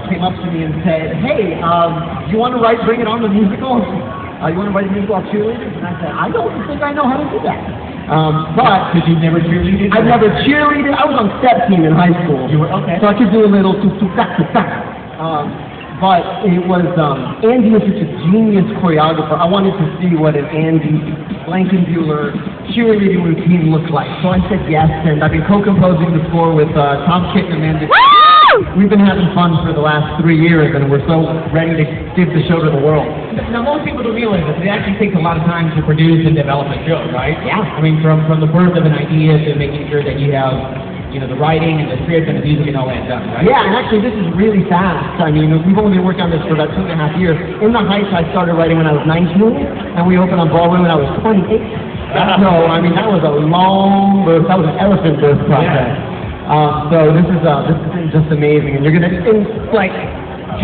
came up to me and said, "Hey, you want to Bring It On the musical? You want to write a musical about cheerleaders?" And I said, "I don't think I know how to do that." But Did you never cheerleaded? I've never cheerleaded. I was on step team in high school. You were okay. So I could do a little tuk-tuk. But it was, Andy is such a genius choreographer. I wanted to see what an Andy Blankenbuehler cheerleading routine looked like. So I said yes, and I've been co-composing the score with Tom Kitt and Amanda. We've been having fun for the last 3 years, and we're so ready to give the show to the world. Now, most people don't realize that it actually takes a lot of time to produce and develop a show, right? Yeah. I mean, from the birth of an idea to making sure that you have, the writing and the script and the music and all that done, right? Yeah, and actually this is really fast. I mean, we've only been working on this for about 2.5 years. In the Heights, I started writing when I was 19, and we opened on Broadway when I was 28. So, I mean, that was a long birth, that was an elephant birth process. Yeah. So this is just amazing, and you're gonna, in like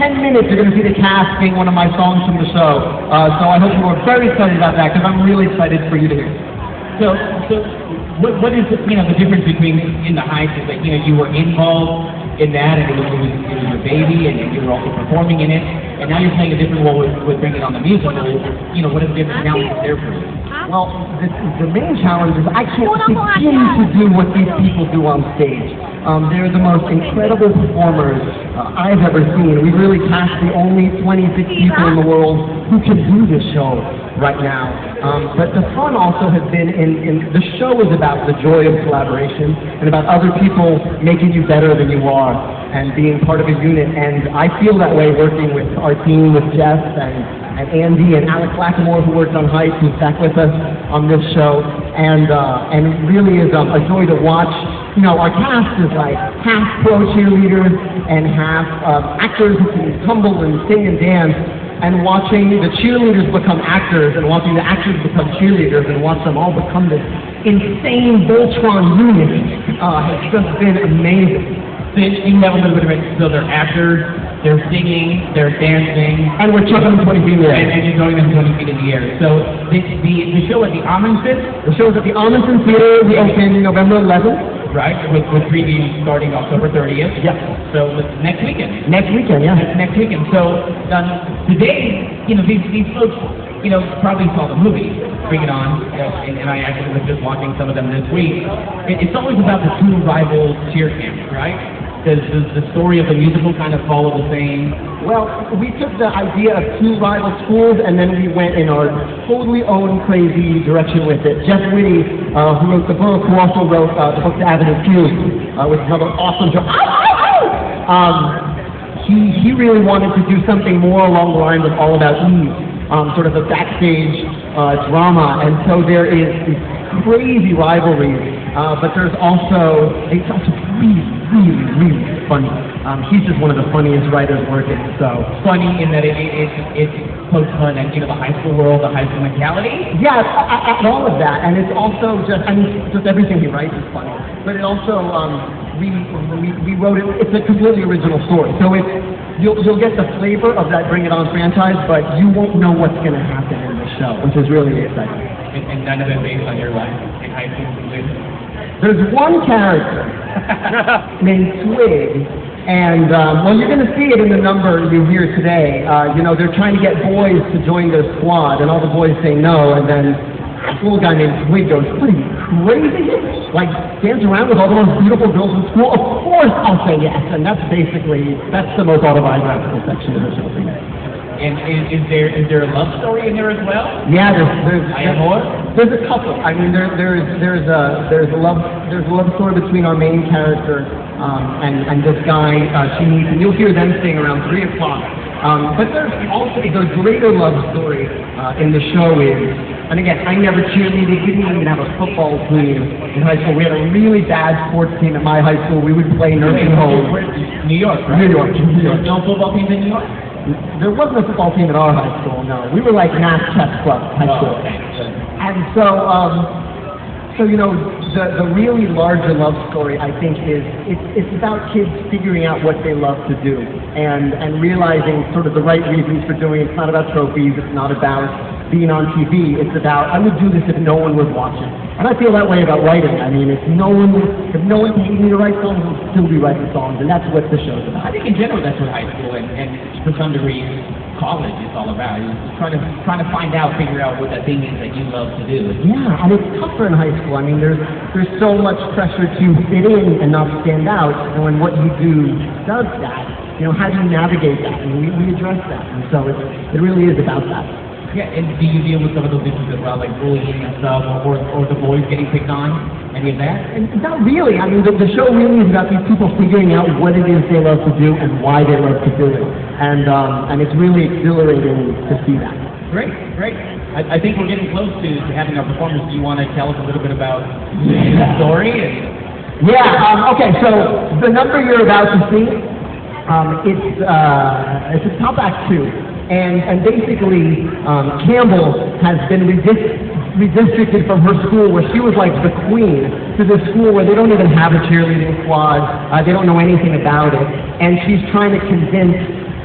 10 minutes, you're gonna see the cast sing one of my songs from the show. So I hope you are very excited about that, because I'm really excited for you to hear. So what is the difference between In the Heights is that you were involved in that and it was your baby and you were also performing in it, and now you're playing a different role with Bring It On the musical. What is the different challenges there for you? Well, the main challenge is I can't begin to do what these people do on stage. They're the most incredible performers I've ever seen. We've really cast the only 26 people in the world who can do this show right now. But the fun also has been in the show is about the joy of collaboration and about other people making you better than you are and being part of a unit. And I feel that way working with our team, with Jess and Andy and Alex Lacamoire, who worked on Heights, who's back with us on this show. And it really is a joy to watch. Our cast is like half pro cheerleaders and half actors who can tumble and sing and dance. And watching the cheerleaders become actors and watching the actors become cheerleaders and watch them all become this insane Voltron unit has just been amazing. So you have a little bit of it, so they're actors, they're singing, they're dancing. And we're chucking them 20 feet in the air. And you're throwing them 20 feet in the air. So the show at the Amundsen? The show is at the Amundsen Theater. We open November 11th. Right, with previews starting October 30th. Yes. So next weekend. Next weekend, yeah. Next weekend. So today, these folks, probably saw the movie, Bring It On, and I actually was just watching some of them this week. It's always about the two rival cheer camps, right? Does the story of the musical kind of follow the same? Well, we took the idea of two rival schools and then we went in our totally own crazy direction with it. Jeff Whitty, who wrote the book, who also wrote the book The Avenue Q, which is another awesome show. He really wanted to do something more along the lines of All About Eve, sort of a backstage drama, and so there is this crazy rivalry, but there's also, it's also really funny. He's just one of the funniest writers working, so. Funny in that it pokes fun at, the high school world, the high school mentality? Yeah, at all of that, and it's also just everything he writes is funny, but it also, we wrote it, it's a completely original story, so you'll get the flavor of that Bring It On franchise, but you won't know what's going to happen in the show, which is really exciting. And none of it based on your life in high school? There's one character named Twig, and you're going to see it in the number you hear today. They're trying to get boys to join their squad, and all the boys say no, and then this little guy named Twig goes, "What are you, crazy? Like, dance around with all the most beautiful girls in school? Of course I'll say yes." And that's the most autobiographical section of the show for me. And is there a love story in there as well? Yeah, there's a couple. I mean, there's a love story between our main character and this guy she meets, and you'll hear them sing around 3 o'clock. But there's also the greater love story in the show is, and again, I never cheerleaded. We didn't even have a football team in high school. We had a really bad sports team at my high school. We would play nursing homes. New York, right? New York. No football teams in New York? There wasn't a football team at our high school, no. We were like Mass Chess Club high school. And so, the really larger love story, I think, is it's about kids figuring out what they love to do and realizing sort of the right reasons for doing it. It's not about trophies. It's not about being on TV. It's about, I would do this if no one was watching. And I feel that way about writing. I mean, if no one paid me to write songs, I would still be writing songs, and that's what the show's about. I think in general that's what high school and to some degree college is all about. Is trying to find out, figure out what that thing is that you love to do. Yeah, and it's tougher in high school. I mean, there's so much pressure to fit in and not stand out. And when what you do does that, you know, how do you navigate that? And we address that. And so it really is about that. Yeah, and do you deal with some of those issues as well, like bullying and stuff, or the boys getting picked on? Any of that? And not really. I mean, the show really is about these people figuring out what it is they love to do and why they love to do it. And it's really exhilarating to see that. Great, great. I think we're getting close to having our performance. Do you want to tell us a little bit about the story? Yeah, okay, so the number you're about to see, it's a top act 2. And basically, Campbell has been redistricted from her school where she was like the queen to this school where they don't even have a cheerleading squad. They don't know anything about it. And she's trying to convince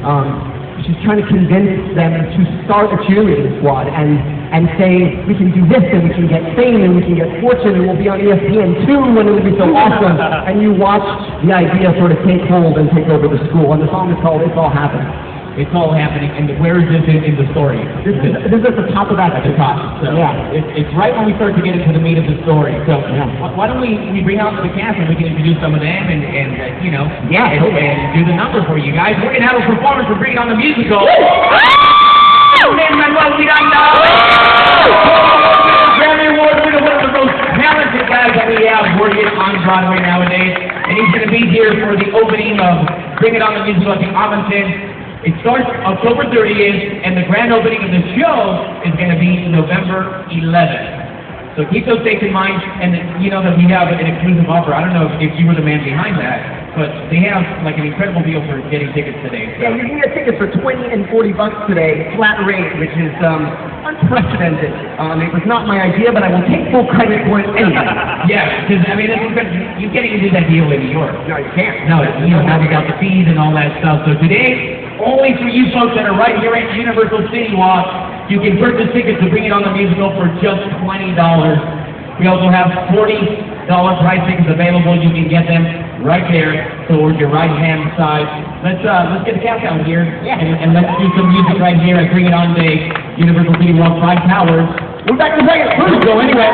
them to start a cheerleading squad and say, we can do this and we can get fame and we can get fortune and we'll be on ESPN too and it'll be so awesome. And you watch the idea sort of take hold and take over the school. And the song is called It's All Happening. It's all happening, and where is this in the story? This is at the top of that. At the top. So yeah. It's right when we start to get into the meat of the story. So why don't we bring out the cast and we can introduce some of them and you know, and do the number for you guys. We're going to have a performance for Bring It On the Musical. Lin-Manuel Miranda! Grammy Award winner, one of the most talented guys that we have working on Broadway nowadays. And he's going to be here for the opening of Bring It On the Musical at the Arlington. It starts October 30th, and the grand opening of the show is going to be November 11th. So keep those dates in mind, and you know that we have an exclusive offer. I don't know if you were the man behind that, but they have like an incredible deal for getting tickets today. So. Yeah, you can get tickets for $20 and $40 today, flat rate, which is unprecedented. It was not my idea, but I will take full credit for it anyway. Yeah, because I mean, you can't even do that deal in New York. No, you can't. No, you know, now we got the fees and all that stuff. So today, only for you folks that are right here at Universal City Walk, you can purchase tickets to Bring It On the Musical for just $20. We also have $40 price tickets available. You can get them right there towards your right-hand side. Let's get a countdown here, and let's do some music right here at Bring It On Day, Universal City Walk 5 Towers. We're back in a second. Let's go anyway.